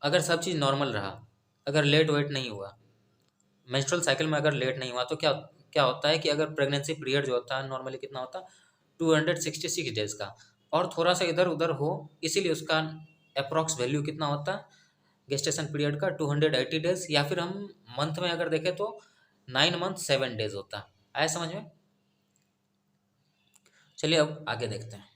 अगर सब चीज़ नॉर्मल रहा, अगर लेट वेट नहीं हुआ, मेंस्ट्रुअल साइकिल में अगर लेट नहीं हुआ, तो क्या क्या होता है कि अगर प्रेगनेंसी पीरियड जो होता है नॉर्मली कितना होता है, 266 डेज का, और थोड़ा सा इधर उधर हो, इसीलिए उसका अप्रॉक्स वैल्यू कितना होता है गेस्टेशन पीरियड का, 280 डेज, या फिर हम मंथ में अगर देखें तो 9 मंथ 7 डेज होता है। आया समझ में? चलिए अब आगे देखते हैं।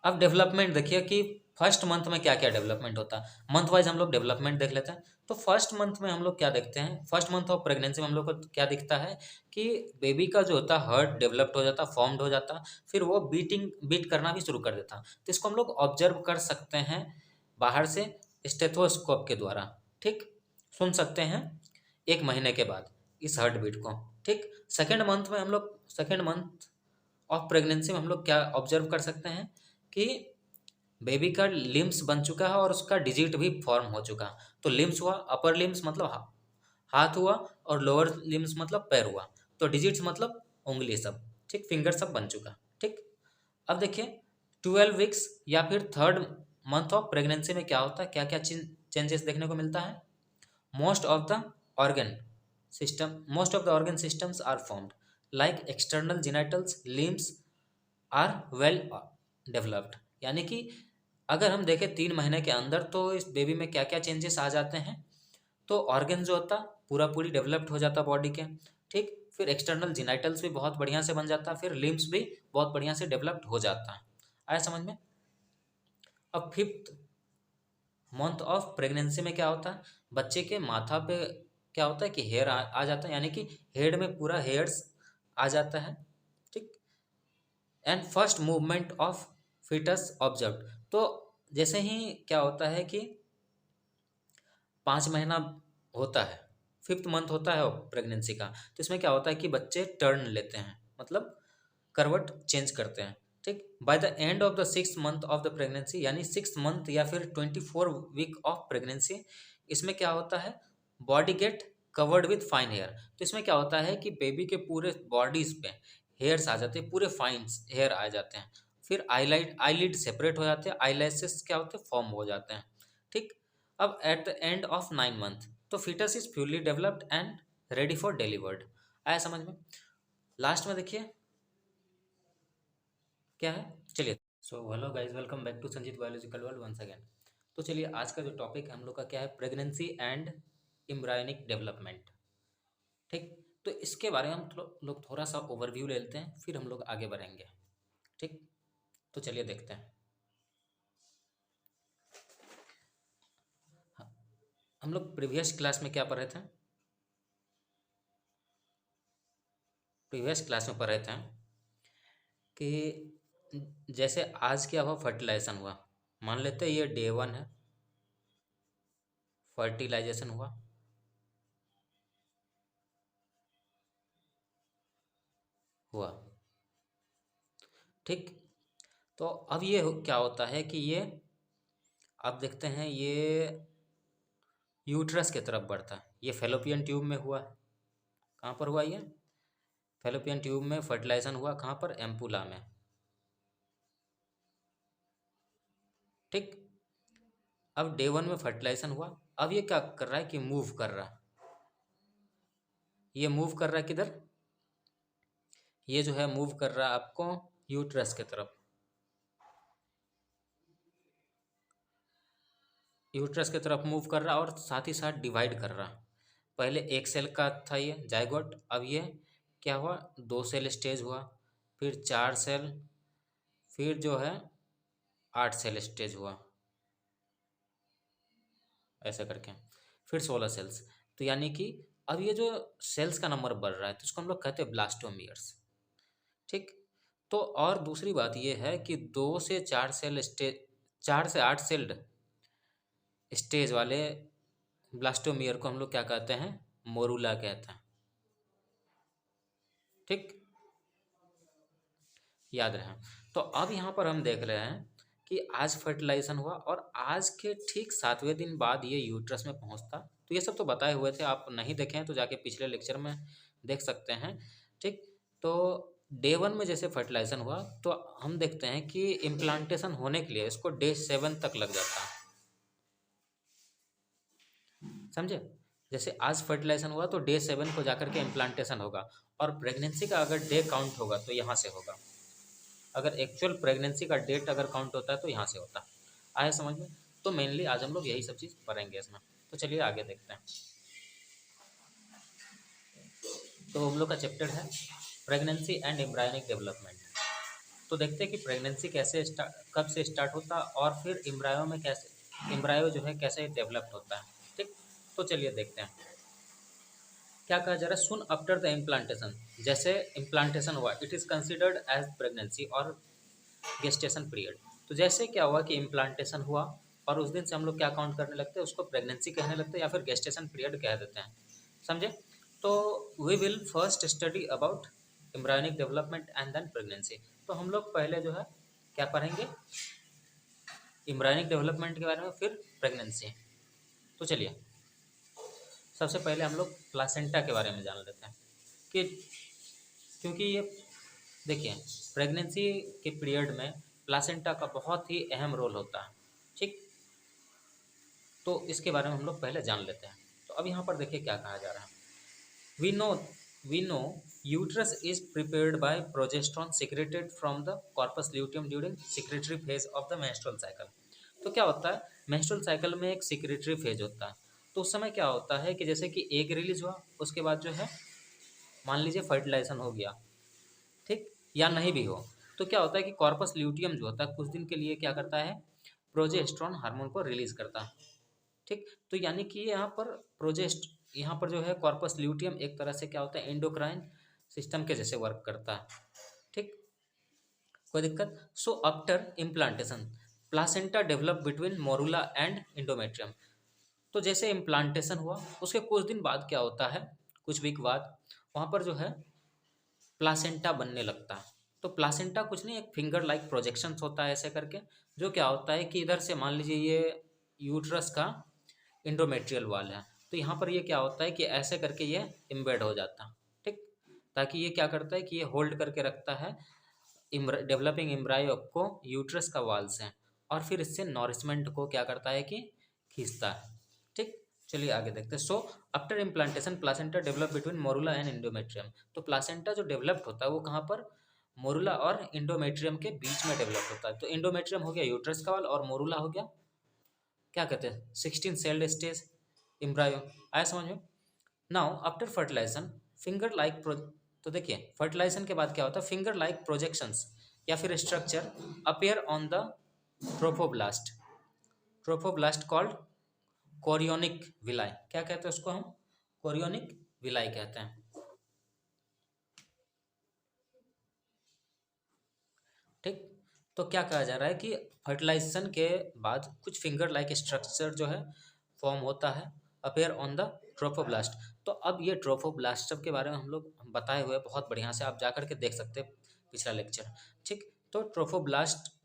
अब डेवलपमेंट देखिए कि फर्स्ट मंथ में क्या क्या डेवलपमेंट होता है, मंथ वाइज हम लोग डेवलपमेंट देख लेते हैं। तो फर्स्ट मंथ में हम लोग क्या देखते हैं, फर्स्ट मंथ ऑफ प्रेगनेंसी में हम लोग को क्या दिखता है कि बेबी का जो होता है हार्ट डेवलप्ड हो जाता है, फॉर्म्ड हो जाता है, फिर वो बीट करना भी शुरू कर देता है। तो इसको हम लोग ऑब्जर्व कर सकते हैं बाहर से स्टेथोस्कोप के द्वारा, ठीक, सुन सकते हैं 1 महीने के बाद इस हार्ट बीट को, ठीक। सेकेंड मंथ ऑफ प्रेगनेंसी में हम लोग क्या ऑब्जर्व कर सकते हैं कि बेबी का लिम्स बन चुका है और उसका डिजिट भी फॉर्म हो चुका है। तो लिम्स हुआ, अपर लिम्स मतलब हाथ हुआ, और लोअर लिम्स मतलब पैर हुआ, तो डिजिट्स मतलब उंगली सब, ठीक, फिंगर सब बन चुका, ठीक। अब देखिए 12 वीक्स या फिर थर्ड मंथ ऑफ प्रेगनेंसी में क्या होता है, क्या क्या चेंजेस देखने को मिलता है। Most of the organ most of the organ systems are formed, like external genitals, limbs are well developed. यानी कि अगर हम देखें 3 महीने के अंदर तो इस बेबी में क्या क्या चेंजेस आ जाते हैं, तो ऑर्गन जो होता पूरा पूरी डेवलप्ड हो जाता बॉडी के, ठीक। फिर एक्सटर्नल जिनाइटल्स भी बहुत बढ़िया से बन जाता, फिर लिम्स भी बहुत बढ़िया से डेवलप्ड हो जाता है। आया समझ में? अब फिफ्थ मंथ ऑफ प्रेगनेंसी में क्या होता है, बच्चे के माथा पे क्या होता है कि हेयर आ जाता है, यानी कि हेड में पूरा हेयर्स आ जाता है, ठीक। And first movement of foetus observe. तो जैसे ही क्या होता है कि 5 महीना होता है, फिफ्थ मंथ होता है प्रेगनेंसी का, तो इसमें क्या होता है कि बच्चे टर्न लेते हैं, मतलब करवट चेंज करते हैं, ठीक। By the end of the 6 month of the pregnancy, यानी 6 मंथ या फिर 24 वीक ऑफ प्रेगनेंसी, इसमें क्या होता है, body get covered with fine hair. तो इसमें क्या होता है कि बेबी के पूरे बॉडीज पे हेयर्स आ जाते हैं, पूरे फाइन हेयर आ जाते हैं। फिर आईलिड सेपरेट हो जाते हैं, आईलैशेस क्या होते हैं, फॉर्म हो जाते हैं, ठीक। अब at the end of 9 month तो fetus is fully developed and ready for delivered. आया समझ में? लास्ट में देखिए क्या है, चलिए। So hello guys, welcome back to Sanjeet biological world once again. तो चलिए आज का जो टॉपिक है हम लोग का क्या है, प्रेगनेंसी एंड एम्ब्रायोनिक डेवलपमेंट, ठीक। तो इसके बारे में हम लोग थोड़ा सा ओवरव्यू ले लेते हैं, फिर हम लोग आगे बढ़ेंगे, ठीक। तो चलिए देखते हैं। हाँ, हम लोग प्रीवियस क्लास में क्या पढ़े थे, प्रीवियस क्लास में पढ़े थे कि जैसे आज क्या हुआ, फर्टिलाइजेशन हुआ, मान लेते हैं ये डे 1 है, फर्टिलाइजेशन हुआ, ठीक। तो अब ये क्या होता है कि ये आप देखते हैं ये यूट्रस की तरफ बढ़ता है, ये फेलोपियन ट्यूब में हुआ, कहाँ पर हुआ ये, फेलोपियन ट्यूब में फर्टिलाइजेशन हुआ, कहाँ पर, एम्पुला में, ठीक। अब डे 1 में फर्टिलाइजेशन हुआ, अब ये क्या कर रहा है कि मूव कर रहा है, ये मूव कर रहा है किधर, ये जो है मूव कर रहा है आपको यूट्रस की तरफ, यूट्रस की तरफ मूव कर रहा और साथ ही साथ डिवाइड कर रहा। पहले एक सेल का था ये जाइगोट, अब ये क्या हुआ, 2 सेल स्टेज हुआ, फिर 4 सेल, फिर जो है 8 सेल स्टेज हुआ, ऐसा करके फिर 16 सेल्स। तो यानी कि अब ये जो सेल्स का नंबर बढ़ रहा है तो इसको हम लोग कहते हैं ब्लास्टोमियर्स, ठीक। तो और दूसरी बात ये है कि 2 से 4 सेल स्टेज, 4 से 8 सेल्ड स्टेज वाले ब्लास्टोमियर को हम लोग क्या कहते हैं, मोरूला कहते हैं, ठीक, याद रहे। तो अब यहाँ पर हम देख रहे हैं कि आज फर्टिलाइजेशन हुआ और आज के ठीक 7वें दिन बाद ये यूट्रस में पहुँचता। तो ये सब तो बताए हुए थे, आप नहीं देखे हैं तो जाके पिछले लेक्चर में देख सकते हैं, ठीक। तो डे 1 में जैसे फर्टिलाइजेशन हुआ तो हम देखते हैं कि इम्प्लांटेशन होने के लिए इसको डे 7 तक लग जाता है, समझे? जैसे आज फर्टिलाइजेशन हुआ तो डे 7 को जाकर के इम्प्लांटेशन होगा, और प्रेगनेंसी का अगर डे काउंट होगा तो यहाँ से होगा। अगर एक्चुअल प्रेगनेंसी का डेट अगर काउंट होता है तो यहाँ से होता है। आया समझ में? तो मेनली आज हम लोग यही सब चीज़ पढ़ेंगे इसमें। तो चलिए आगे देखते हैं। तो हम लोग का चैप्टर है प्रेगनेंसी एंड एम्ब्रायोनिक डेवलपमेंट। तो देखते हैं कि प्रेगनेंसी कैसे कब से स्टार्ट होता है, और फिर एम्ब्रायो में कैसे, एम्ब्रायो जो है कैसे डेवलप्ड होता है। ठीक, तो चलिए देखते हैं क्या कहा जा रहा है। सुन आफ्टर द इम्प्लांटेशन, जैसे इम्प्लांटेशन हुआ, it is considered as pregnancy और गेस्टेशन पीरियड। तो जैसे क्या हुआ कि इम्प्लांटेशन हुआ और उस दिन से हम लोग क्या काउंट करने लगते हैं, उसको प्रेगनेंसी कहने लगते हैं या फिर गेस्टेशन पीरियड कह देते हैं। समझे? तो we will first study about embryonic development and then pregnancy. तो हम लोग पहले जो है क्या पढ़ेंगे, एम्ब्रायोनिक डेवलपमेंट के बारे में, फिर प्रेगनेंसी। तो चलिए सबसे पहले हम लोग प्लासेंटा के बारे में जान लेते हैं कि, क्योंकि ये देखिए प्रेगनेंसी के पीरियड में प्लासेंटा का बहुत ही अहम रोल होता है। ठीक, तो इसके बारे में हम लोग पहले जान लेते हैं। तो अब यहाँ पर देखिए क्या कहा जा रहा है। We know we know uterus is prepared by progesterone secreted from the corpus luteum during secretory phase of the menstrual cycle. तो क्या होता है, मेंस्ट्रुअल साइकिल में एक सिक्रेटरी फेज होता है। तो उस समय क्या होता है कि जैसे कि एग रिलीज हुआ, उसके बाद जो है मान लीजिए फर्टिलाइजेशन हो गया, ठीक, या नहीं भी हो, तो क्या होता है कि कॉर्पस ल्यूटियम जो होता है कुछ दिन के लिए क्या करता है, प्रोजेस्टेरोन हार्मोन को रिलीज करता है। ठीक, तो यानी कि यहाँ पर जो है कॉर्पस ल्यूटियम एक तरह से क्या होता है, एंडोक्राइन सिस्टम के जैसे वर्क करता है। ठीक, कोई दिक्कत? So after implantation placenta develop between morula and endometrium. तो जैसे इम्प्लांटेशन हुआ उसके कुछ दिन बाद क्या होता है, कुछ वीक बाद वहाँ पर जो है प्लासेंटा बनने लगता है। तो प्लासेंटा कुछ नहीं, एक फिंगर लाइक प्रोजेक्शंस होता है ऐसे करके, जो क्या होता है कि इधर से मान लीजिए ये यूट्रस का इंडोमेट्रियल वाल है, तो यहाँ पर ये क्या होता है कि ऐसे करके ये इम्बेड हो जाता है। ठीक, ताकि ये क्या करता है कि ये होल्ड करके रखता है डेवलपिंग एम्ब्रायो को यूट्रस का वाल से, और फिर इससे नॉरिशमेंट को क्या करता है कि खींचता है। ठीक, चलिए आगे देखते हैं। So after implantation placenta develop between morula and endometrium. तो प्लासेंटा जो डेवलप्ड होता है वो कहाँ पर, मोरुला और इंडोमेट्रियम के बीच में डेवलप होता है। तो इंडोमेट्रियम हो गया यूट्रस का वाल, और मोरुला हो गया क्या कहते हैं, 16 सेल्ड स्टेज एम्ब्रायो। आया समझ में? Now after fertilization finger like तो देखिए फर्टिलाइजेशन के बाद क्या होता है, फिंगर लाइक प्रोजेक्शंस या फिर structure appear on the trophoblast, trophoblast called chorionic villi. क्या कहते हैं उसको हम, कोरियोनिक विलाई कहते हैं। ठीक, तो क्या कहा जा रहा है कि फर्टिलाइजेशन के बाद कुछ फिंगर लाइक स्ट्रक्चर जो है फॉर्म होता है अपेयर ऑन द ट्रोफोब्लास्ट। तो अब ये ट्रोफोब्लास्ट के बारे में हम लोग बताए हुए हैं बहुत बढ़िया से, आप जा करके देख सकते हैं पिछला लेक्चर। ठीक, तो ट्रोफोब्लास्ट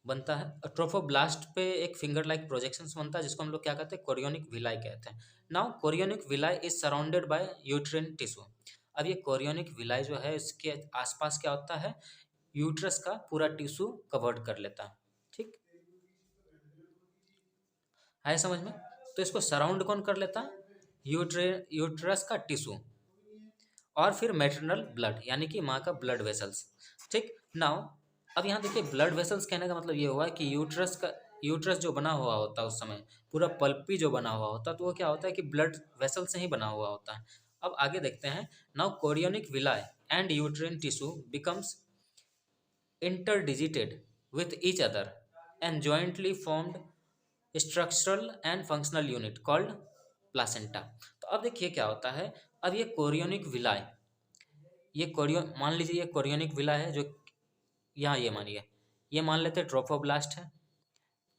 बनता है, ट्रोफोब्लास्ट पे एक फिंगर लाइक प्रोजेक्शंस बनता है जिसको हम लोग क्या कहते हैं, कोरियोनिक विलाई कहते हैं। Now chorionic villi is surrounded by uterine tissue. अब ये कोरियोनिक विलाई जो है इसके आसपास क्या होता है, यूट्रस का पूरा टिश्यू कवर्ड कर लेता है। ठीक, है समझ में? तो इसको सराउंड कौन कर लेता है, यूट्रस का टिश्यू, और फिर मैटरनल ब्लड यानी कि माँ का ब्लड वेसल्स। ठीक, नाउ अब यहाँ देखिए ब्लड वेसल्स कहने का मतलब ये हुआ कि यूट्रस जो बना हुआ होता है उस समय पूरा पल्पी जो बना हुआ होता है, तो वो क्या होता है कि ब्लड वेसल से ही बना हुआ होता है। अब आगे देखते हैं। Now chorionic villi and uterine tissue becomes interdigited with each other and jointly formed structural and functional unit called placenta। तो अब देखिए क्या होता है, अब ये कोरियोनिक विलाय, ये कोरियो मान लीजिए ये कोरियोनिक विला है जो यहाँ, ये मानिए, ये मान लेते हैं ट्रोफोब्लास्ट है,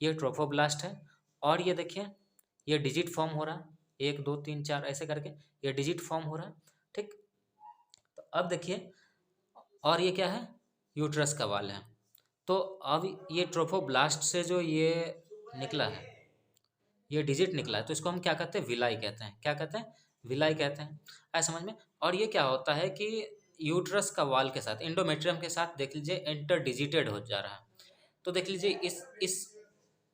ये ट्रोफोब्लास्ट है, और ये देखिए ये डिजिट फॉर्म हो रहा है, 1 2 3 4 ऐसे करके ये डिजिट फॉर्म हो रहा है। ठीक, तो अब देखिए, और ये क्या है, यूट्रस का वाल है। तो अब ये ट्रोफोब्लास्ट से जो ये निकला है, ये डिजिट निकला है, तो इसको हम क्या कहते हैं, विलाई कहते हैं। क्या कहते हैं, विलाई कहते हैं। आया समझ में? और ये क्या होता है कि यूट्रस का वाल के साथ इंडोमेट्रियम के साथ देख लीजिए इंटर डिजिटेड हो जा रहा है। तो देख लीजिए इस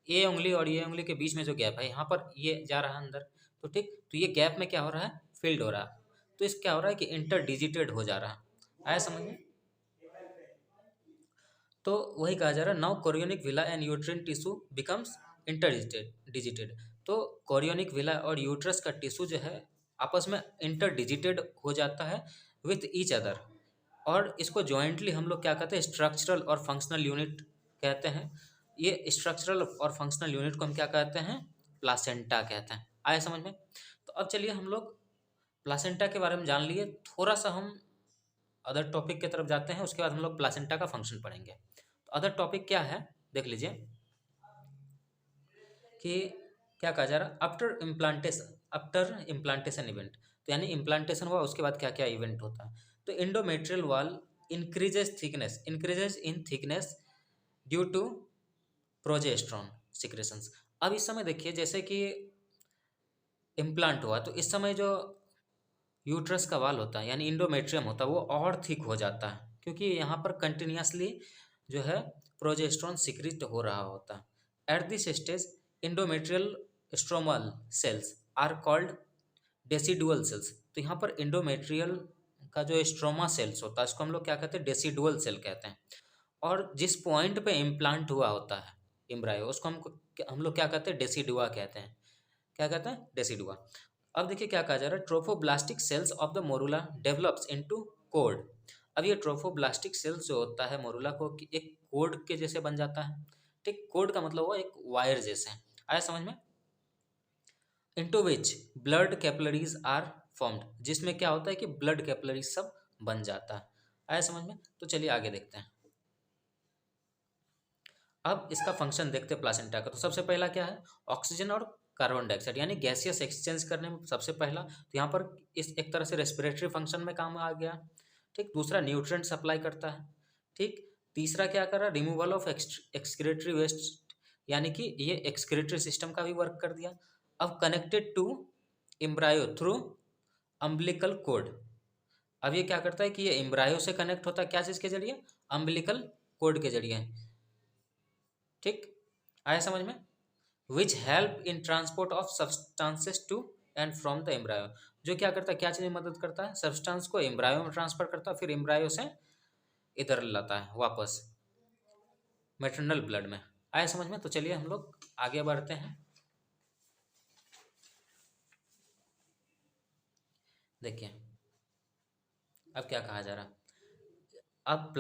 ए उंगली और ये उंगली के बीच में जो गैप है, यहाँ पर ये जा रहा है अंदर, तो ठीक, तो ये गैप में क्या हो रहा है, फिल्ड हो रहा है। तो इस क्या हो रहा है कि इंटर डिजिटेड हो जा रहा है। आया समझ में? तो वही कहा जा रहा है, now chorionic villa and uterine tissue becomes inter digitated. तो कोरियोनिक विला और यूट्रस का टिश्यू जो है आपस में इंटर डिजिटेड हो जाता है विथ ईच अदर। और इसको जॉइंटली हम लोग क्या कहते हैं, स्ट्रक्चरल और फंक्शनल यूनिट कहते हैं। ये स्ट्रक्चरल और फंक्शनल यूनिट को हम क्या कहते हैं, प्लासेंटा कहते हैं। आया समझ में? तो अब चलिए हम लोग प्लासेंटा के बारे में जान लिए, थोड़ा सा हम अदर टॉपिक की तरफ जाते हैं, उसके बाद हम लोग प्लासेंटा का फंक्शन पढ़ेंगे। तो अदर टॉपिक क्या है, देख लीजिए कि क्या कहा जा रहा है, आफ्टर इम्प्लांटेशन इवेंट। तो यानी इम्प्लांटेशन हुआ, उसके बाद क्या क्या इवेंट होता है। तो endometrial wall increases in thickness due to progesterone secretions. अब इस समय देखिए, जैसे कि इम्प्लांट हुआ, तो इस समय जो यूट्रस का वाल होता है यानी इंडोमेट्रियम होता है, वो और थिक हो जाता है, क्योंकि यहाँ पर कंटिन्यूसली जो है प्रोजेस्टेरोन सिक्रिट हो रहा होता है। At this stage endometrial stromal cells are called decidual cells. तो यहाँ पर इंडोमेट्रियल का जो स्ट्रोमा सेल्स होता है, इसको हम लोग क्या कहते हैं, डेसिडुअल सेल कहते हैं। और जिस पॉइंट पे इम्प्लांट हुआ होता है एम्ब्रायो, उसको हम लोग क्या कहते हैं, डेसिडुआ कहते हैं। क्या कहते हैं, डेसिडुआ। अब देखिए क्या कहा जा रहा है, trophoblastic cells of the morula develops into cord. अब ये ट्रोफोब्लास्टिक सेल्स जो होता है मोरुला को, एक कोड के जैसे बन जाता है। ठीक, कोड का मतलब हुआ एक वायर जैसे। आया समझ में? Into which blood capillaries are formed, जिसमें क्या होता है कि ब्लड कैपिलरीज सब बन जाता है। आया समझ में? तो चलिए आगे देखते हैं। अब इसका फंक्शन देखते हैं प्लासेंटा का। तो सबसे पहला क्या है, ऑक्सीजन और कार्बन डाइऑक्साइड यानी गैसियस एक्सचेंज करने में सबसे पहला, तो यहाँ पर इस एक तरह से रेस्पिरेटरी फंक्शन में काम आ गया। ठीक, दूसरा न्यूट्रिएंट सप्लाई करता है। ठीक, तीसरा क्या कर रहा है, रिमूवल ऑफ एक्सक्रीटरी वेस्ट, यानी कि ये एक्सक्रीटरी सिस्टम का भी वर्क कर दिया। अब connected to embryo through umbilical cord. अब ये क्या करता है कि ये एम्ब्रायो से कनेक्ट होता है, क्या चीज़ के जरिए, अम्बिलिकल कोड के जरिए। ठीक, आया समझ में? Which help in transport of substances to and from the embryo. जो क्या करता है, क्या चीज़ में मदद करता है, सब्सटेंस को एम्ब्रायो में ट्रांसफर करता है, फिर एम्ब्रायो से इधर लाता है वापस मैटरनल ब्लड में। आया समझ में? तो चलिए हम लोग आगे बढ़ते हैं। देखिए अब क्या कहा जा रहा है, अब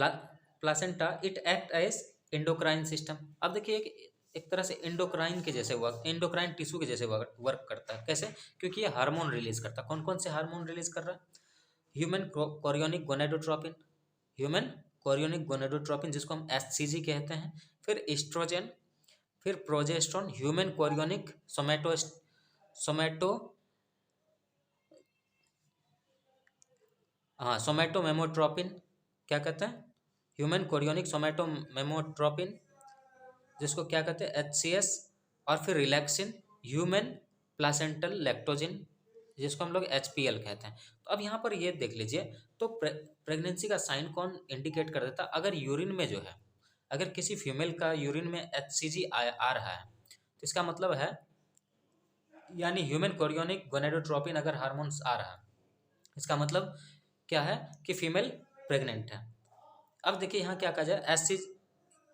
placenta it act as endocrine system. अब देखिए एक तरह से एंडोक्राइन के जैसे वर्क, एंडोक्राइन टिश्यू के जैसे वर्क करता है। कैसे? क्योंकि ये हार्मोन रिलीज करता है। कौन कौन से हार्मोन रिलीज कर रहा है, human chorionic gonadotropin, human chorionic gonadotropin जिसको हम एचसीजी कहते हैं, फिर एस्ट्रोजन, फिर प्रोजेस्टेरोन, ह्यूमन कोरियोनिक सोमेटो सोमेटोमेमोट्रोपिन, क्या कहते हैं, ह्यूमन कोरियोनिक सोमेटोमेमोट्रोपिन, जिसको क्या कहते हैं, एचसीएस। और फिर रिलैक्सिन, ह्यूमन प्लासेंटल लैक्टोजिन, जिसको हम लोग एचपीएल कहते हैं। तो अब यहाँ पर ये देख लीजिए, तो प्रेगनेंसी का साइन कौन इंडिकेट कर देता है, अगर यूरिन में जो है, अगर किसी फीमेल का यूरिन में एचसीजी आ रहा है, तो इसका मतलब है, यानी ह्यूमन कोरियोनिक गोनेडोट्रोपिन अगर हार्मोन्स आ रहा है, इसका मतलब क्या है कि फीमेल प्रेग्नेंट है। अब देखिए यहाँ क्या कहा जाए,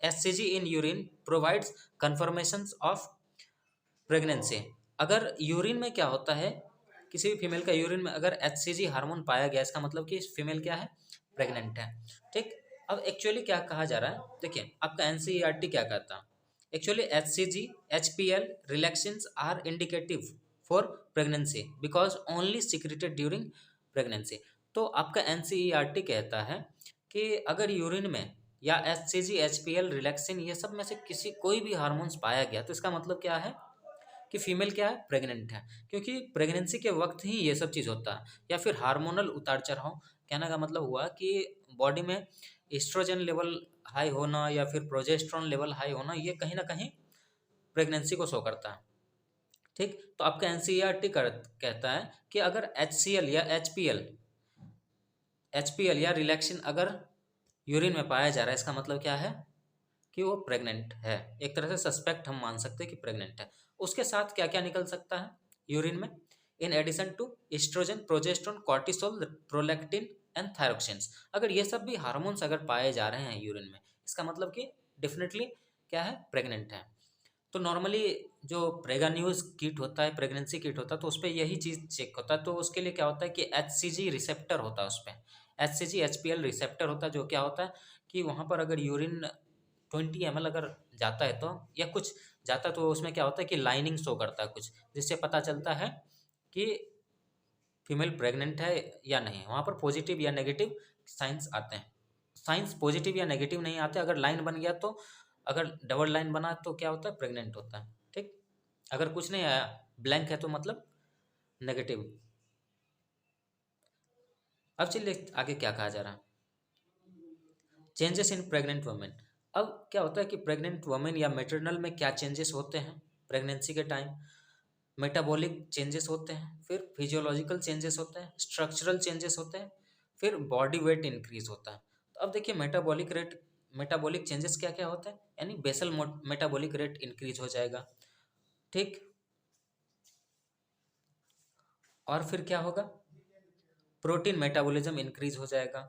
HCG in urine provides confirmation of pregnancy. अगर यूरिन में क्या होता है, किसी भी फीमेल का यूरिन में अगर एचसीजी हार्मोन पाया गया, इसका मतलब कि फीमेल क्या है, प्रेग्नेंट है। ठीक, अब एक्चुअली क्या कहा जा रहा है, देखिए आपका एनसीईआरटी क्या कहता है, actually HCG HPL relaxins are indicative for pregnancy because only secreted during pregnancy. तो आपका एनसीईआरटी कहता है कि अगर यूरिन में या एचसीजी एचपीएल रिलैक्सिन ये सब में से किसी कोई भी हार्मोन्स पाया गया, तो इसका मतलब क्या है कि फीमेल क्या है, प्रेग्नेंट है। क्योंकि प्रेगनेंसी के वक्त ही ये सब चीज़ होता है, या फिर हार्मोनल उतार चढ़ाव। कहने का मतलब हुआ कि बॉडी में एस्ट्रोजन लेवल हाई होना या फिर प्रोजेस्टेरोन लेवल हाई होना, ये कहीं ना कहीं प्रेगनेंसी को शो करता है। ठीक, तो आपका एनसीईआरटी कहता है कि अगर एचसीएल या एचपीएल या रिलैक्सिन अगर यूरिन में पाया जा रहा है, इसका मतलब क्या है कि वो प्रेग्नेंट है, एक तरह से सस्पेक्ट हम मान सकते हैं कि प्रेग्नेंट है। उसके साथ क्या क्या निकल सकता है यूरिन में? In addition to estrogen, progesterone, cortisol, prolactin and thyroxins. अगर ये सब भी हार्मोन्स अगर पाए जा रहे हैं यूरिन में, इसका मतलब कि डेफिनेटली क्या है, प्रेग्नेंट है। तो नॉर्मली जो प्रेगान्यूज किट होता है, प्रेगनेंसी किट होता है, तो उस पर यही चीज़ चेक होता है। तो उसके लिए क्या होता है कि HCG रिसेप्टर होता है उस पर, HCG HPL रिसेप्टर होता है, जो क्या होता है कि वहाँ पर अगर यूरिन 20 ml अगर जाता है तो, या कुछ जाता है तो उसमें क्या होता है कि लाइनिंग शो करता है कुछ, जिससे पता चलता है कि फीमेल प्रेग्नेंट है या नहीं। वहाँ पर पॉजिटिव या नेगेटिव साइंस आते हैं। साइंस पॉजिटिव या नेगेटिव नहीं आते, अगर लाइन बन गया तो, अगर डबल लाइन बना तो क्या होता है, प्रेग्नेंट होता है। ठीक, अगर कुछ नहीं आया, ब्लैंक है, तो मतलब नेगेटिव। अब चलिए आगे क्या कहा जा रहा है, चेंजेस इन प्रेग्नेंट वुमेन। अब क्या होता है कि प्रेग्नेंट वुमेन या मेटरनल में क्या चेंजेस होते हैं प्रेगनेंसी के टाइम? मेटाबॉलिक चेंजेस होते हैं, फिर फिजियोलॉजिकल चेंजेस होते हैं, स्ट्रक्चरल चेंजेस होते हैं, फिर बॉडी वेट इंक्रीज होता है। तो अब देखिए मेटाबॉलिक चेंजेस क्या क्या होते हैं, यानी बेसल मेटाबॉलिक रेट इंक्रीज हो जाएगा। ठीक, और फिर क्या होगा, प्रोटीन मेटाबॉलिज्म इंक्रीज हो जाएगा,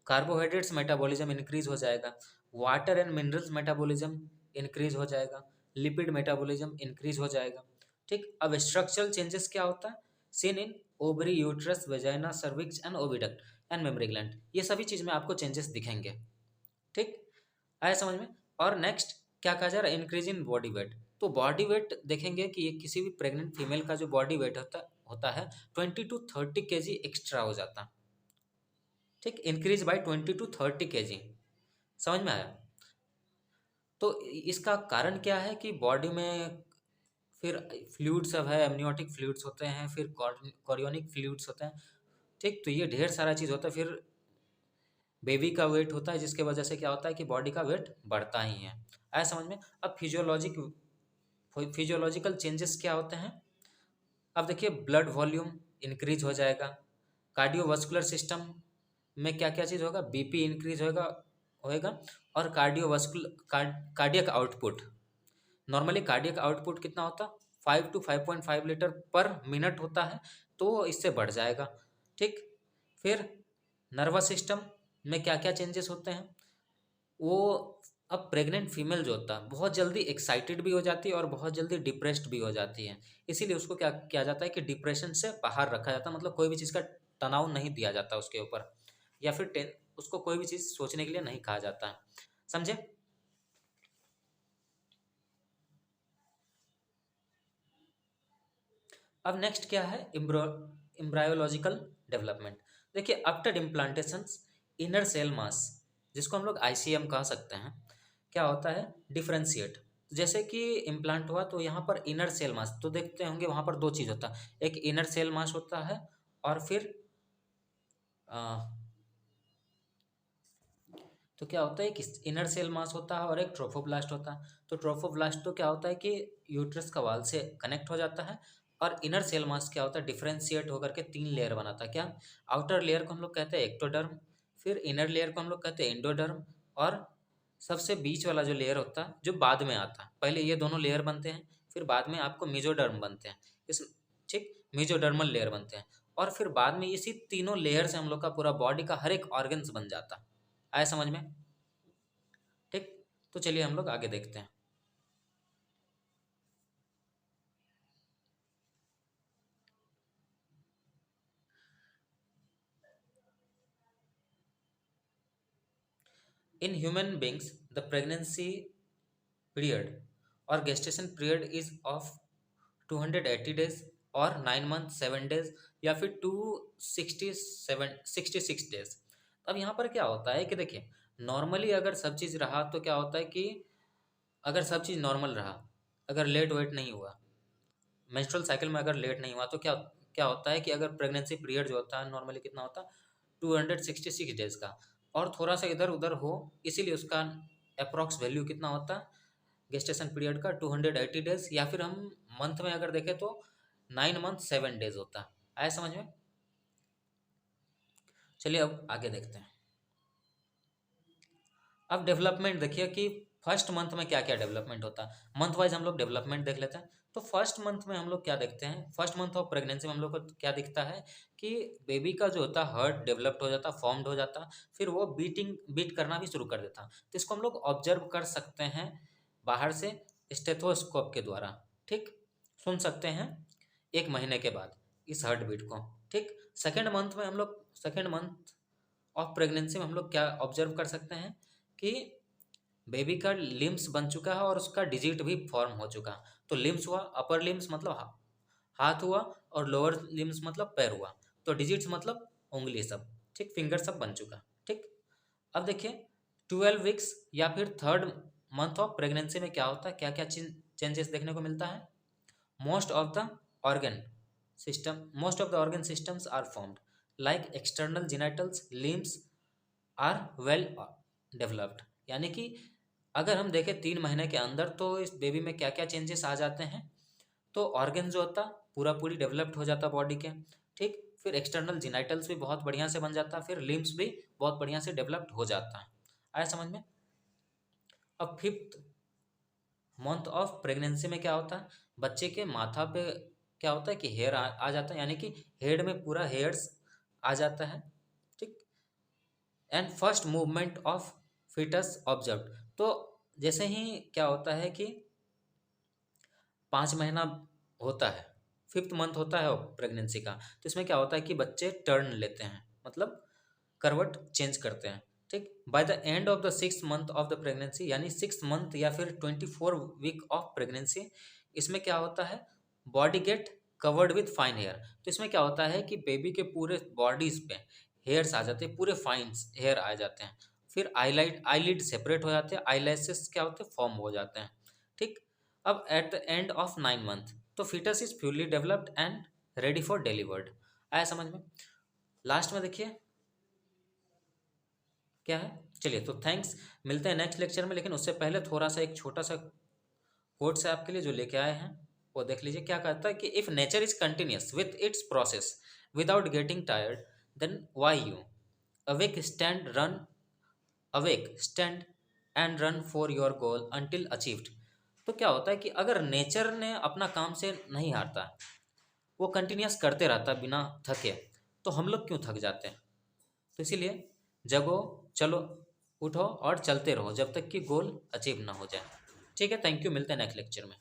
कार्बोहाइड्रेट्स मेटाबॉलिज्म इंक्रीज हो जाएगा, water and minerals metabolism increase हो जाएगा, लिपिड मेटाबॉलिज्म इंक्रीज हो जाएगा। ठीक, अब स्ट्रक्चरल चेंजेस क्या होता है, seen in ovary, uterus, vagina, cervix and oviduct and mammary gland. ये सभी चीज में आपको चेंजेस दिखेंगे। ठीक, आया समझ में? और नेक्स्ट क्या कहा जा रहा है, इंक्रीज इन बॉडी वेट। तो बॉडी वेट देखेंगे कि ये किसी भी प्रेग्नेंट फीमेल का जो बॉडी वेट होता है 20 to 30 kg एक्स्ट्रा हो जाता है। ठीक, इंक्रीज बाय 20 to 30 kg। समझ में आया? तो इसका कारण क्या है कि बॉडी में फिर फ्लूइड सब है, एमनियोटिक फ्लूइड्स होते हैं, फिर कॉरियोनिक फ्लूइड्स होते हैं। ठीक, तो ये ढेर सारा चीज़ होता है। फिर बेबी का वेट होता है, जिसके वजह से क्या होता है कि बॉडी का वेट बढ़ता ही है। आया समझ में? अब फिजियोलॉजिकल चेंजेस क्या होते हैं? अब देखिए, ब्लड वॉल्यूम इंक्रीज हो जाएगा, कार्डियोवास्कुलर सिस्टम में क्या क्या चीज़ होगा, बीपी इंक्रीज होएगा होएगा और cardiac output, normally cardiac output कितना होता है, 5 to 5.5 लीटर पर मिनट होता है, तो इससे बढ़ जाएगा। ठीक, फिर नर्वस सिस्टम में क्या क्या चेंजेस होते हैं, वो अब प्रेग्नेंट फीमेल जो होता है बहुत जल्दी एक्साइटेड भी हो जाती है और बहुत जल्दी डिप्रेस्ड भी हो जाती है। इसीलिए उसको क्या किया जाता है कि डिप्रेशन से बाहर रखा जाता है, मतलब कोई भी चीज़ का तनाव नहीं दिया जाता उसके ऊपर, या फिर उसको कोई भी चीज़ सोचने के लिए नहीं कहा जाता है। समझे? अब नेक्स्ट क्या है, एम्ब्रायोलॉजिकल डेवलपमेंट। देखिए, after implantation inner cell mass, जिसको हम लोग ICM कह सकते हैं, क्या होता है, डिफ्रेंशिएट। जैसे कि इम्प्लांट हुआ तो यहाँ पर इनर सेल मास, तो देखते होंगे वहाँ पर दो चीज़ होता है, एक इनर सेल मास होता है और फिर तो क्या होता है कि इनर सेल मास होता है और एक ट्रोफोब्लास्ट होता है। तो ट्रोफोब्लास्ट तो क्या होता है कि यूट्रस का वाल से कनेक्ट हो जाता है, और इनर सेल मास क्या होता है, डिफ्रेंशिएट होकर के 3 लेयर बनाता है। क्या, आउटर लेयर को हम लोग कहते हैं एक्टोडर्म, फिर इनर लेयर को हम लोग कहते हैं एंडोडर्म, और सबसे बीच वाला जो लेयर होता है जो बाद में आता है, पहले ये दोनों लेयर बनते हैं, फिर बाद में आपको मेजोडर्म बनते हैं। इस ठीक, मेजोडर्मल लेयर बनते हैं, और फिर बाद में इसी तीनों लेयर से हम लोग का पूरा बॉडी का हर एक ऑर्गन्स बन जाता है। आया समझ में? ठीक, तो चलिए हम लोग आगे देखते हैं। In human beings the pregnancy period और gestation period is of 280 days, और 9 months 7 days, या फिर 267 66 days। अब यहाँ पर क्या होता है कि देखिए, नॉर्मली अगर सब चीज़ रहा तो क्या होता है कि अगर सब चीज़ नॉर्मल रहा, अगर लेट वेट नहीं हुआ, मेंस्ट्रुअल साइकिल में अगर लेट नहीं हुआ, तो क्या क्या होता है कि अगर प्रेगनेंसी पीरियड जो होता है नॉर्मली कितना होता है, 266 डेज का, और थोड़ा सा इधर उधर हो, इसीलिए उसका अप्रॉक्स वैल्यू कितना होता है गेस्टेशन पीरियड का, 280 डेज, या फिर हम मंथ में अगर देखें तो 9 months 7 days होता है। आया समझ में? चलिए अब आगे देखते हैं। अब डेवलपमेंट देखिए कि फर्स्ट मंथ में क्या क्या डेवलपमेंट होता है, मंथ वाइज हम लोग डेवलपमेंट देख लेते हैं। तो फर्स्ट मंथ में हम लोग क्या देखते हैं, फर्स्ट मंथ ऑफ प्रेगनेंसी में हम लोग को क्या दिखता है कि बेबी का जो होता है हार्ट डेवलप्ड हो जाता, फॉर्म्ड हो जाता, फिर वो बीट करना भी शुरू कर देता। तो इसको हम लोग ऑब्जर्व कर सकते हैं बाहर से स्टेथोस्कोप के द्वारा, ठीक, सुन सकते हैं 1 महीने के बाद इस हार्ट बीट को, ठीक। सेकेंड मंथ ऑफ प्रेगनेंसी में हम लोग क्या ऑब्जर्व कर सकते हैं कि बेबी का लिम्स बन चुका है और उसका डिजिट भी फॉर्म हो चुका। तो लिम्स हुआ, अपर लिम्स मतलब हाथ हुआ, और लोअर लिम्स मतलब पैर हुआ। तो डिजिट्स मतलब उंगली सब, ठीक, फिंगर सब बन चुका, ठीक। अब देखिए 12 वीक्स या फिर थर्ड मंथ ऑफ प्रेगनेंसी में क्या होता है, क्या क्या चेंजेस देखने को मिलता है। Most of the most of the organ systems are formed like external genitals, limbs are well developed. यानी कि अगर हम देखें 3 महीने के अंदर तो इस बेबी में क्या क्या चेंजेस आ जाते हैं। तो ऑर्गन जो होता पूरा पूरी डेवलप्ड हो जाता बॉडी के, ठीक। फिर एक्सटर्नल जिनाइटल्स भी बहुत बढ़िया से बन जाता, फिर लिम्स भी बहुत बढ़िया से डेवलप्ड हो जाता। आया समझ में। अब फिफ्थ मंथ ऑफ प्रेगनेंसी में क्या होता है, बच्चे के माथा पे क्या होता है कि हेयर आ जाता है, यानी कि हेड में पूरा हेयर्स आ जाता है, ठीक। And first movement of foetus observe. तो जैसे ही क्या होता है कि 5 महीना होता है, फिफ्थ मंथ होता है प्रेगनेंसी का, तो इसमें क्या होता है कि बच्चे टर्न लेते हैं, मतलब करवट चेंज करते हैं, ठीक। By the end of the 6 month of the pregnancy, यानी 6 मंथ या फिर 24 वीक ऑफ प्रेगनेंसी, इसमें क्या होता है, body get covered with fine hair. तो इसमें क्या होता है कि बेबी के पूरे बॉडीज पे हेयर्स आ जाते हैं, पूरे फाइन हेयर आ जाते हैं। फिर आईलिड सेपरेट हो जाते हैं, आईलैशेस क्या होते हैं, फॉर्म हो जाते हैं, ठीक। अब at the end of 9 month तो fetus is fully developed and ready for delivered. आया समझ में। लास्ट में देखिए क्या है। चलिए तो थैंक्स, मिलते हैं नेक्स्ट लेक्चर में, लेकिन उससे पहले थोड़ा सा एक छोटा सा कोट से आपके लिए जो लेके आए हैं वो देख लीजिए। क्या कहता है कि if nature is continuous with its process without getting tired, then why you awake stand run awake stand and run for your goal until achieved. तो क्या होता है कि अगर नेचर ने अपना काम से नहीं हारता, वो कंटिन्यूस करते रहता बिना थके, तो हम लोग क्यों थक जाते हैं। तो इसीलिए जगो, चलो, उठो और चलते रहो जब तक कि गोल अचीव ना हो जाए। ठीक है, थैंक यू, मिलते हैं नेक्स्ट लेक्चर में।